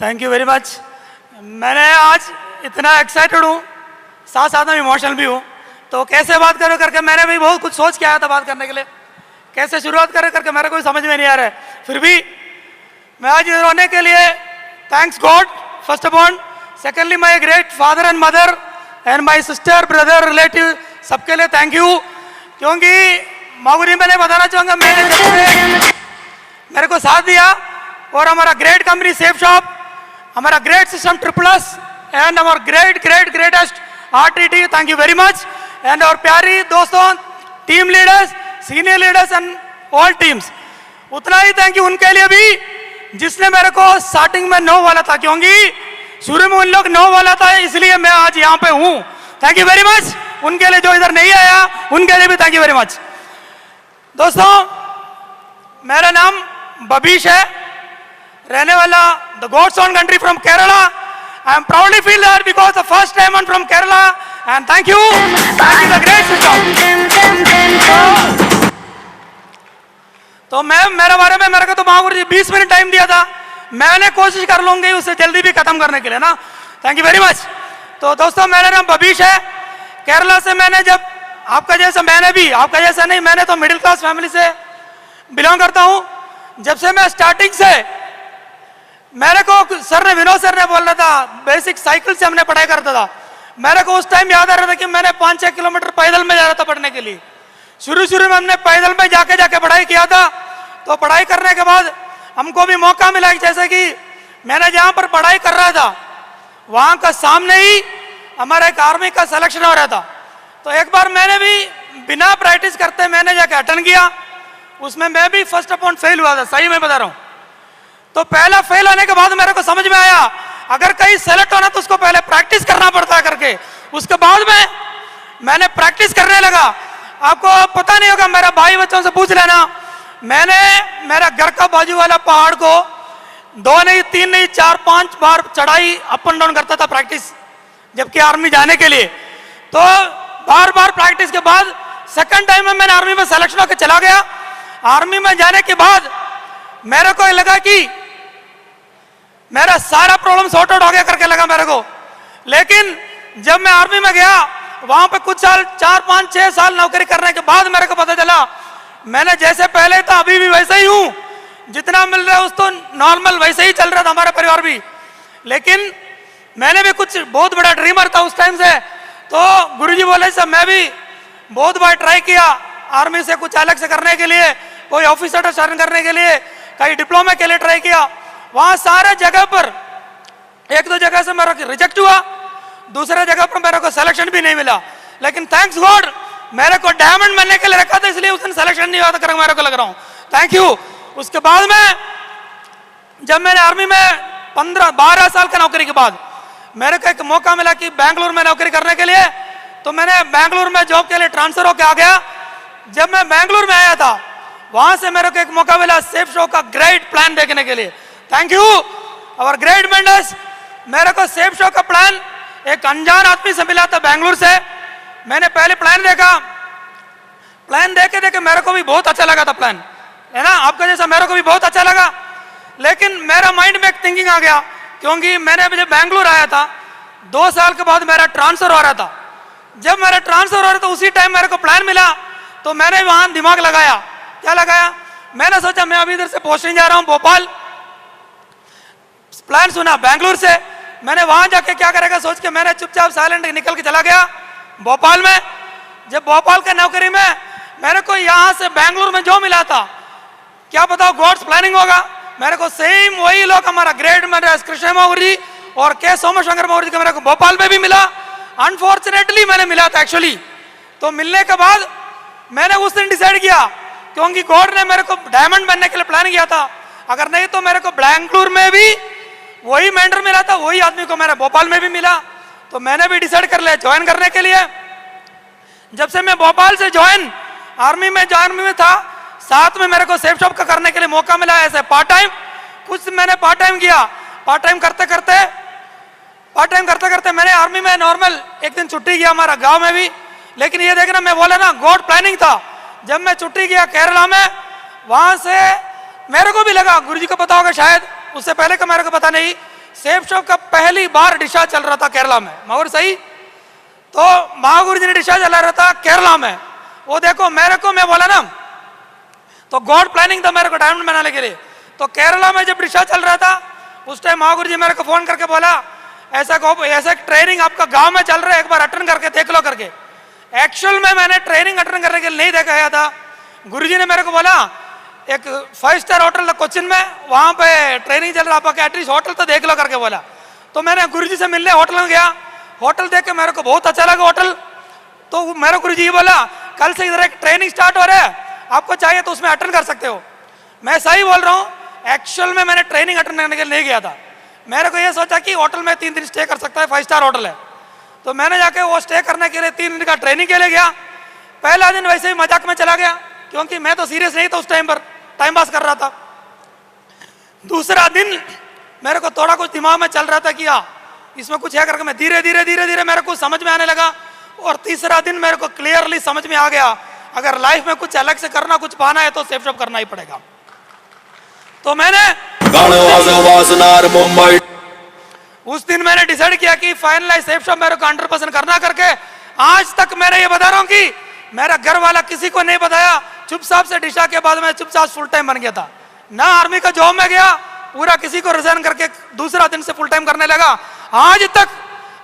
Thank you very much. मैंने आज इतना एक्साइटेड हूँ, साथ साथ में इमोशनल भी हूँ। तो कैसे बात करो करके मैंने भी बहुत कुछ सोच के आया था बात करने के लिए, कैसे शुरुआत करे करके मेरे को समझ में नहीं आ रहा है। फिर भी मैं आज रोने के लिए thanks God first of all, secondly my great father and mother and my sister brother relative, सबके लिए थैंक यू। क्योंकि मागुरी मैंने बताना चाहूँगा, मैंने जब मेरे को साथ दिया और हमारा ग्रेट कंपनी सेफ शॉप, हमारा ग्रेट सिस्टम ट्रिपलस एंड हमारा greatest RTT, thank you very much. And और प्यारी दोस्तों, team leaders, senior leaders and all teams, उतना ही थैंक यू उनके लिए भी जिसने मेरे को स्टार्टिंग में नो वाला था, क्योंकि शुरू में उन लोग नो वाला था, इसलिए मैं आज यहाँ पे हूँ। थैंक यू वेरी मच उनके लिए, जो इधर नहीं आया उनके लिए भी थैंक यू वेरी मच। दोस्तों, मेरा नाम बबीश है, रहने वाला the gods own country from Kerala. I am proudly feel that because the first time from Kerala and thank you the great system. तो मैं मेरे बारे में मेरे को तो महागुरु जी 20 मिनट टाइम दिया था, मैंने कोशिश कर लूंगी उसे जल्दी भी खत्म करने के लिए ना। Thank you very much. तो दोस्तों, मेरा नाम बबीश है, केरला से। मैंने जब आपका जैसा, मैंने भी आपका जैसा नहीं, मैंने तो मिडिल क्लास फैमिली से बिलोंग करता हूं। जब से मैं स्टार्टिंग से, मेरे को सर ने, विनोद सर ने बोल रहा था, बेसिक साइकिल से हमने पढ़ाई करता था। मेरे को उस टाइम याद आ रहा था कि मैंने 5-6 किलोमीटर पैदल में जा रहा था पढ़ने के लिए। शुरू में हमने पैदल में जाके पढ़ाई किया था। तो पढ़ाई करने के बाद हमको भी मौका मिला, जैसे कि मैंने जहाँ पर पढ़ाई कर रहा था वहाँ का सामने ही हमारा एक आर्मी का सिलेक्शन हो रहा था। तो एक बार मैंने भी बिना प्रैक्टिस करते मैंने जाके अटेंड किया, उसमें मैं भी फर्स्ट अपॉइंट फेल हुआ था, सही मैं बता रहा हूँ। तो पहला फेल होने के बाद मेरे को समझ में आया, अगर कहीं सेलेक्ट होना तो उसको पहले प्रैक्टिस करना पड़ता है करके। उसके बाद में मैंने प्रैक्टिस करने लगा। आपको पता नहीं होगा, मेरा भाई बच्चों से पूछ लेना, मैंने मेरा घर का बाजू वाला पहाड़ को 2 नहीं 3 नहीं 4-5 बार चढ़ाई अप एंड डाउन करता था प्रैक्टिस, जबकि आर्मी जाने के लिए। तो बार बार प्रैक्टिस के बाद सेकंड टाइम में मैंने आर्मी में सिलेक्शन होकर चला गया। आर्मी में जाने के बाद मेरे को लगा कि मेरा सारा प्रॉब्लम सॉर्ट आउट हो गया करके लगा मेरे को। लेकिन जब मैं आर्मी में गया, वहां पे कुछ साल 4-5-6 साल नौकरी करने के बाद मेरे को पता चला, मैंने जैसे पहले था अभी भी वैसे ही हूं, जितना मिल रहा है उस तो नॉर्मल वैसे ही चल रहा था, हमारा परिवार भी। लेकिन मैंने भी कुछ बहुत बड़ा ड्रीमर था उस टाइम से। तो गुरुजी बोले सब, मैं भी बहुत बार ट्राई किया आर्मी से कुछ अलग से करने के लिए, कोई ऑफिसर टर्न करने के लिए, कहीं डिप्लोमा के लिए ट्राई किया। वहां सारे जगह पर 1-2 जगह से मेरा रिजेक्ट हुआ, दूसरे जगह पर मेरे को सिलेक्शन भी नहीं मिला। लेकिन थैंक्स गॉड मेरे को डायमंड बनने के लिए रखा था, इसलिए उस दिन सिलेक्शन नहीं हुआ था मेरे को लग रहा हूँ। Thank you. उसके बाद में जब मैंने आर्मी में 15-12 साल का नौकरी के बाद मेरे को एक मौका मिला कि बैंगलोर में नौकरी करने के लिए, तो मैंने बैंगलोर में जॉब के लिए ट्रांसफर होकर आ गया। जब मैं बैंगलोर में आया था, वहां से मेरे को एक मौका मिला सेफ शो का ग्रेट प्लान देखने के लिए। थैंक यू और ग्रेट मेंटर्स। मेरे को सेफ शो का प्लान एक अनजान आदमी से मिला था बैंगलोर से। मैंने पहले प्लान देखा, प्लान देखे मेरे को भी बहुत अच्छा लगा था प्लान, है ना, आपका जैसा मेरे को भी बहुत अच्छा लगा। लेकिन मेरा माइंड में एक थिंकिंग आ गया, क्योंकि मैंने जब बैंगलोर आया था 2 साल के बाद मेरा ट्रांसफर हो रहा था। जब मेरा ट्रांसफर हो रहा था उसी टाइम मेरे को प्लान मिला, तो मैंने वहां दिमाग लगाया। क्या लगाया? मैंने सोचा मैं अभी इधर से पोस्टिंग जा रहा हूं भोपाल, प्लान सुना बैंगलोर से, मैंने वहां जाके क्या करेगा सोच के मैंने चुपचाप साइलेंट निकल के चला गया भोपाल में। जब भोपाल के नौकरी में मेरे को यहां से बैंगलोर में जो मिला था, क्या बताओ गॉड्स प्लानिंग होगा, मेरे को सेम वही लोग हमारा ग्रेट मेरे कृष्ण माहूर जी और के सोमशंकर माहूर जी का मेरे को भोपाल में भी मिला। अनफॉर्चुनेटली मैंने मिला था एक्चुअली। तो मिलने के बाद मैंने उस दिन डिसाइड किया, क्योंकि गॉड ने मेरे को डायमंड बनने के लिए प्लान किया था, अगर नहीं तो मेरे को बैंगलोर में भी वही मेंटर मिला था, वही आदमी को मेरा भोपाल में भी मिला। तो मैंने भी डिसाइड कर लिया ज्वाइन करने के लिए। जब से मैं भोपाल से ज्वाइन आर्मी में था, साथ में मेरे को सेफ शॉप का करने के लिए मौका मिला ऐसे पार्ट टाइम। कुछ मैंने पार्ट टाइम किया, पार्ट टाइम करते करते मैंने आर्मी में नॉर्मल एक दिन छुट्टी किया हमारा गांव में भी। लेकिन ये देखना, मैं बोला ना गॉड प्लानिंग था। जब मैं छुट्टी किया केरला में, वहां से मेरे को भी लगा, गुरुजी को पता होगा शायद, उससे पहले का मेरे को पता नहीं, सेफ शॉप का पहली बार डिस्चार्ज चल रहा था केरला में, मगर सही। तो महागुरु जी ने डिस्चार्ज चला रहा था केरला में। वो देखो मेरे को, मैं बोला ना, तो गॉड प्लानिंग था मेरे को डायमंड बनाने के लिए। तो केरला में जब डिस्चार्ज चल रहा था उस टाइम महागुरु जी मेरे को फोन करके बोला, ऐसा ट्रेनिंग आपका गांव में चल रहा है, एक बार अटेंड करके देख लो करके। एक्चुअल में मैंने ट्रेनिंग अटेंड करने के लिए नहीं देखा गया था। गुरुजी ने मेरे को बोला एक 5 स्टार होटल कोचिन में, वहां पे ट्रेनिंग चल रहा, आपका एटलीस्ट होटल तो देख लो करके बोला। तो मैंने गुरुजी से मिलने होटल में गया। होटल देख के मेरे को बहुत अच्छा लगा होटल। तो मेरे गुरुजी बोला कल से इधर एक ट्रेनिंग स्टार्ट हो रहा है, आपको चाहिए तो उसमें अटेंड कर सकते हो। मैं सही बोल रहा हूँ, एक्चुअल में मैंने ट्रेनिंग अटेंड करने के लिए नहीं गया था। मेरे को ये सोचा कि होटल में 3 दिन स्टे कर सकता है, 5 स्टार होटल है। तो मैंने जाके वो स्टे करने के लिए 3 दिन का ट्रेनिंग के लिए गया। पहला दिन वैसे ही मजाक में चला गया, क्योंकि मैं तो सीरियस नहीं था उस टाइम पर, टाइम पास कर रहा था। दूसरा दिन मेरे को थोड़ा कुछ दिमाग में चल रहा था कि इसमें कुछ है करके मैं धीरे धीरे मेरे को समझ में आने लगा। और तीसरा दिन मेरे को क्लियरली समझ में आ गया, अगर लाइफ में कुछ अलग से करना, कुछ पाना है तो सेफ शॉप करना ही पड़ेगा। तो मैंने उस दिन मैंने डिसाइड किया कि फाइनलाइज सेफ शॉप मेरे को 100% करना करके। आज तक मैंने ये बता रहा हूँ कि मेरा घर वाला किसी को नहीं बताया। चुपचाप से डिशा के बाद में चुपचाप फुल टाइम बन गया था ना। आर्मी का जॉब में गया, पूरा किसी को रिजाइन करके दूसरा दिन से फुल टाइम करने लगा। आज तक,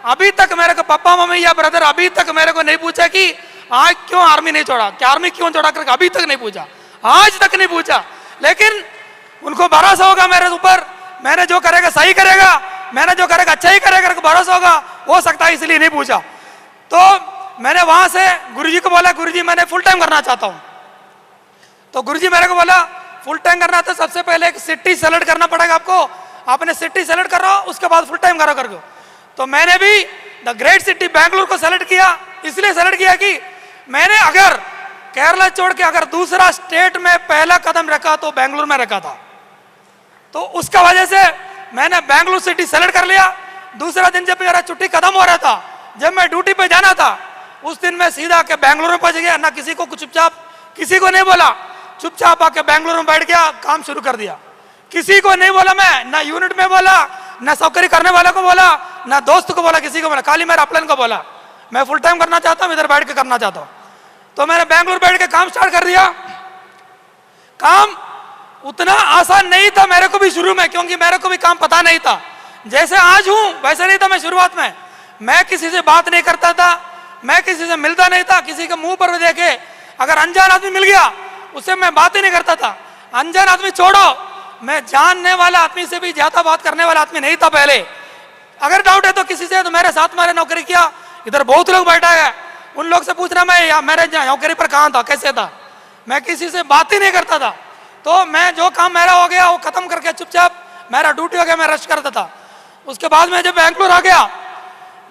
अभी तक मेरे को पापा मम्मी या ब्रदर अभी तक मेरे को नहीं पूछा कि आज क्यों आर्मी नहीं छोड़ा, क्या आर्मी क्यों छोड़ा करके अभी तक नहीं पूछा, आज तक नहीं पूछा। लेकिन उनको भरोसा होगा मेरे ऊपर, मैंने जो करेगा सही करेगा, मैंने जो करेगा अच्छा ही करेगा करके भरोसा होगा, हो सकता है इसलिए नहीं पूछा। तो मैंने वहां से गुरुजी को बोला, गुरुजी मैंने फुल टाइम करना चाहता हूं। तो गुरुजी मेरे को बोला फुल टाइम करना तो सबसे पहले एक सिटी सेलेक्ट करना पड़ेगा आपको, आपने सिटी सेलेक्ट करो, उसके बाद फुल टाइम करो करके। तो मैंने भी द ग्रेट सिटी बैंगलोर को सेलेक्ट किया। इसलिए सेलेक्ट किया कि मैंने अगर केरला छोड़ के अगर दूसरा स्टेट में पहला कदम रखा तो बैंगलोर में रखा था। तो उसका वजह से मैंने बैंगलोर सिटी सेलेक्ट कर लिया। दूसरा दिन जब मेरा छुट्टी खत्म हो रहा था, जब मैं ड्यूटी पे जाना था, उस दिन मैं सीधा आके बैंगलोर में पहुंच गया। ना किसी को कुछ, चुपचाप किसी को नहीं बोला, चुपचाप आके बैंगलोर में बैठ गया, काम शुरू कर दिया। किसी को नहीं बोला मैं, ना यूनिट में बोला, ना सौकरी करने वाले को बोला, ना दोस्त को बोला, किसी को बोला, खाली मेरा अपलाइन को बोला मैं फुल टाइम करना चाहता हूँ, इधर बैठ के करना चाहता हूँ। तो मैंने बैंगलोर बैठ के काम स्टार्ट कर दिया। काम उतना आसान नहीं था मेरे को भी शुरू में, क्योंकि मेरे को भी काम पता नहीं था। जैसे आज हूं वैसे नहीं था मैं शुरुआत में। मैं किसी से बात नहीं करता था, मैं किसी से मिलता नहीं था, किसी के मुंह पर भी देखे अगर अनजान आदमी मिल गया उससे मैं बात ही नहीं करता था। अनजान आदमी छोड़ो, मैं जानने वाला आदमी से भी ज्यादा बात करने वाला आदमी नहीं था पहले। अगर डाउट है तो किसी से, तो मेरे साथ मैंने नौकरी किया, इधर बहुत लोग बैठा है, उन लोग से पूछना मैं मेरे नौकरी पर कहाँ था, कैसे था। मैं किसी से बात ही नहीं करता था। तो मैं जो काम मेरा हो गया वो खत्म करके चुपचाप मेरा ड्यूटी हो गया, मैं रेस्ट करता था। उसके बाद में जब बैंगलोर आ गया,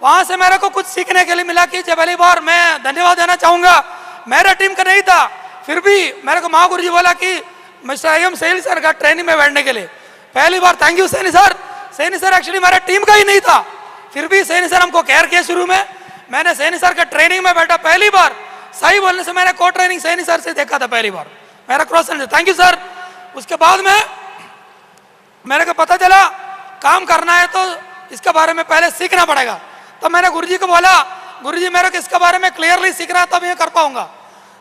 वहां से मेरे को कुछ सीखने के लिए मिला कि जब पहली बार मैं धन्यवाद देना चाहूंगा, मेरा टीम का नहीं था, फिर भी मेरे को महागुरु जी बोला कि मिस्टर एम सैनी सर का ट्रेनिंग में बैठने के लिए पहली बार thank you Saini sir. Saini sir actually मेरा टीम का ही नहीं था, फिर भी सैनी सर हमको केयर किया। शुरू में मैंने सैनी सर का ट्रेनिंग में बैठा, पहली बार सही बोलने से मैंने को ट्रेनिंग सैनी सर से देखा था पहली बार, मेरा क्रॉस थैंक यू सर। उसके बाद में मेरे को पता चला काम करना है तो इसके बारे में पहले सीखना पड़ेगा। तो मैंने गुरुजी को बोला, गुरुजी मेरे को इसके बारे में क्लियरली सीखना है तब ये कर पाऊंगा।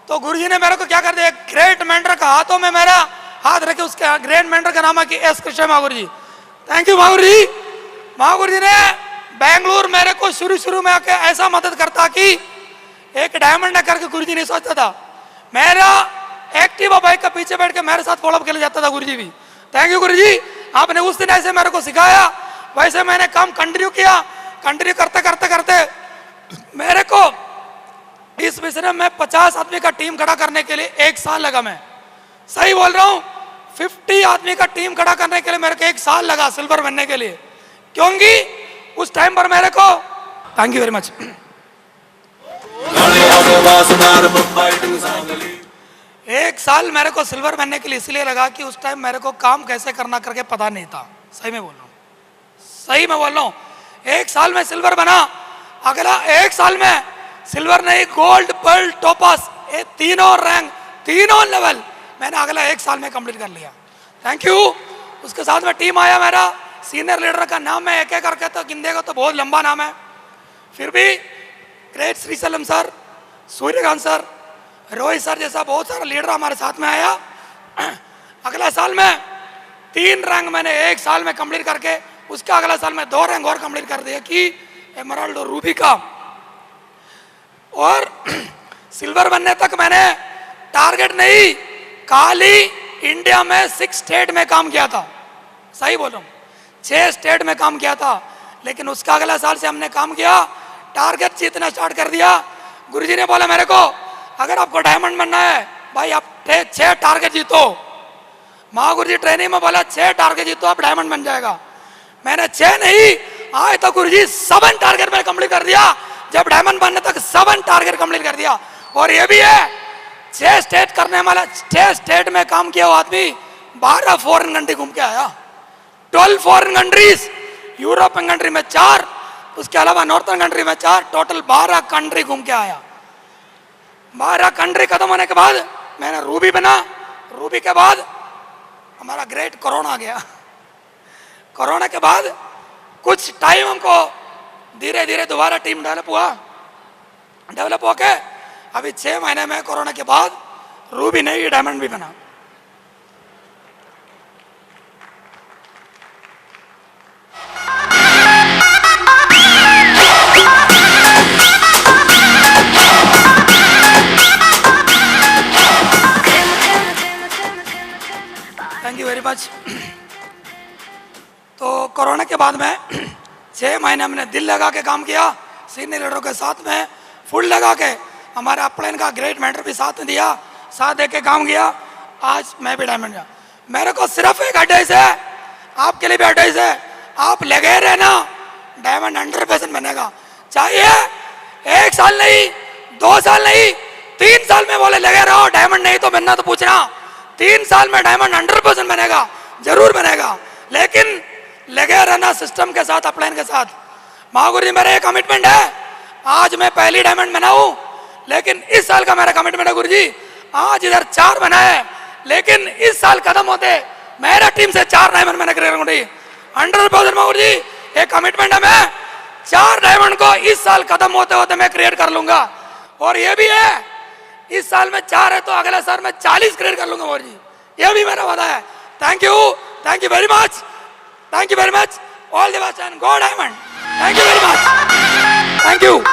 तो गुरुजी ने मेरे को क्या कर दिया, एक ग्रेट मेंटर का हाथों में मेरा हाथ रखे, उसके ग्रेट मेंटर का नाम है कि S Krishna Mahaguru ji. Thank you Mahaguru ji. Mahaguru ji ने बैंगलोर मेरे को शुरू में आके ऐसा मदद करता कि एक डायमंड करके गुरुजी नहीं सोचता था। मेरा एक्टिवा बाइक का पीछे बैठ के मेरे साथ फॉलोअप के लिए जाता था गुरुजी भी। थैंक यू गुरुजी, आपने उस दिन ऐसे मेरे को सिखाया, वैसे मैंने काम कंटिन्यू किया। कंटिन्यू करते करते करते मेरे को इस मिशन में 50 आदमी का टीम खड़ा करने के लिए 1 साल लगा। मैं सही बोल रहा हूँ, 50 आदमी का टीम खड़ा करने के लिए मेरे को 1 साल लगा सिल्वर बनने के लिए, क्योंकि उस टाइम पर मेरे को, थैंक यू वेरी मच, एक साल मेरे को सिल्वर बनने के लिए इसलिए लगा कि उस टाइम मेरे को काम कैसे करना करके पता नहीं था। सही में बोल रहा हूँ, सही में बोल रहा हूँ। 1 साल में सिल्वर बना, अगला 1 साल में सिल्वर नहीं, गोल्ड, पर्ल, टोपास, ये तीनों रैंक, तीनों लेवल मैंने अगला 1 साल में कंप्लीट कर लिया। Thank you. उसके साथ में टीम आया मेरा, सीनियर लीडर का नाम मैं एक एक करके तो गिनदेगा तो बहुत लंबा नाम है, फिर भी great Srisailam sir, Suryakant sir, Rohit sir जैसा बहुत सारा लीडर हमारे साथ में आया। अगला साल में 3 रैंक मैंने एक साल में कंप्लीट करके उसका अगला साल में 2 रैंक और कंप्लीट कर दिया कि एमराल्ड और रूबी का। और सिल्वर बनने तक मैंने टारगेट नहीं, खाली इंडिया में 6 स्टेट में काम किया था, सही बोल रहा हूँ, 6 स्टेट में काम किया था। लेकिन उसका अगला साल से हमने काम किया, टारगेट जीतना स्टार्ट कर दिया। गुरुजी ने बोला मेरे को अगर आपको डायमंड बनना है भाई आप 6 टारगेट जीतो। महागुरुजी ट्रेनिंग में बोला 6 टारगेट जीतो आप डायमंड बन जाएगा। मैंने 6 नहीं, आज तो गुरुजी 7 टारगेट में कंप्लीट कर दिया। जब डायमंड बनने तक 7 टारगेट कंप्लीट कर दिया। और ये भी है 6 स्टेट करने वाला, 6 स्टेट में काम किया वो आदमी 12 फॉरेन कंट्री घूम के आया, 12 फॉरेन कंट्रीज, यूरोपियन कंट्री में 4, उसके अलावा नॉर्थन कंट्री में 4, टोटल 12 कंट्री घूम के आया। 12 कंट्री खत्म होने के बाद मैंने रूबी बना। रूबी के बाद हमारा ग्रेट कोरोना आ गया। कोरोना के बाद कुछ टाइम हमको धीरे धीरे दोबारा टीम डेवलप होके अभी 6 महीने में कोरोना के बाद रूबी नहीं डायमंड भी बना। Thank you very much. तो कोरोना के बाद में 6 महीने हमने दिल लगा के काम किया, सीनियर लीडरों के साथ में फुल लगा के, हमारे अपलाइन का ग्रेट मेंटर भी साथ दिया, साथ दे के काम किया। आज मैं भी डायमंड गया। मेरे को सिर्फ एक एडवाइस है, आपके लिए भी एडवाइस है, आप लगे रहना, डायमंड 100% बनेगा। चाहिए 1 साल नहीं, 2 साल नहीं, 3 साल में बोले लगे रहो, डायमंड नहीं तो बनना तो पूछना। 3 साल में डायमंड 100% बनेगा, जरूर बनेगा, लेकिन लगे रहना सिस्टम के साथ, अपलाइन के साथ। महागुरु जी मेरा एक कमिटमेंट है, आज मैं पहली डायमंड बना हूं, लेकिन इस साल का मेरा कमिटमेंट है गुरुजी, आज इधर 4 बना है, लेकिन इस साल खत्म होते मेरा टीम से 4 डायमंड मैंने क्लियर करूंगी 100%। महागुरु जी एक कमिटमेंट है, मैं 4 डायमंड को इस साल खत्म होते होते मैं क्रिएट कर लूंगा। और ये भी है, इस साल में 4 है तो अगले साल में 40 क्रिएट कर लूंगा गुरुजी, ये भी मेरा वादा है। Thank you very much, thank you very much, all the best and go diamond. Thank you very much, thank you.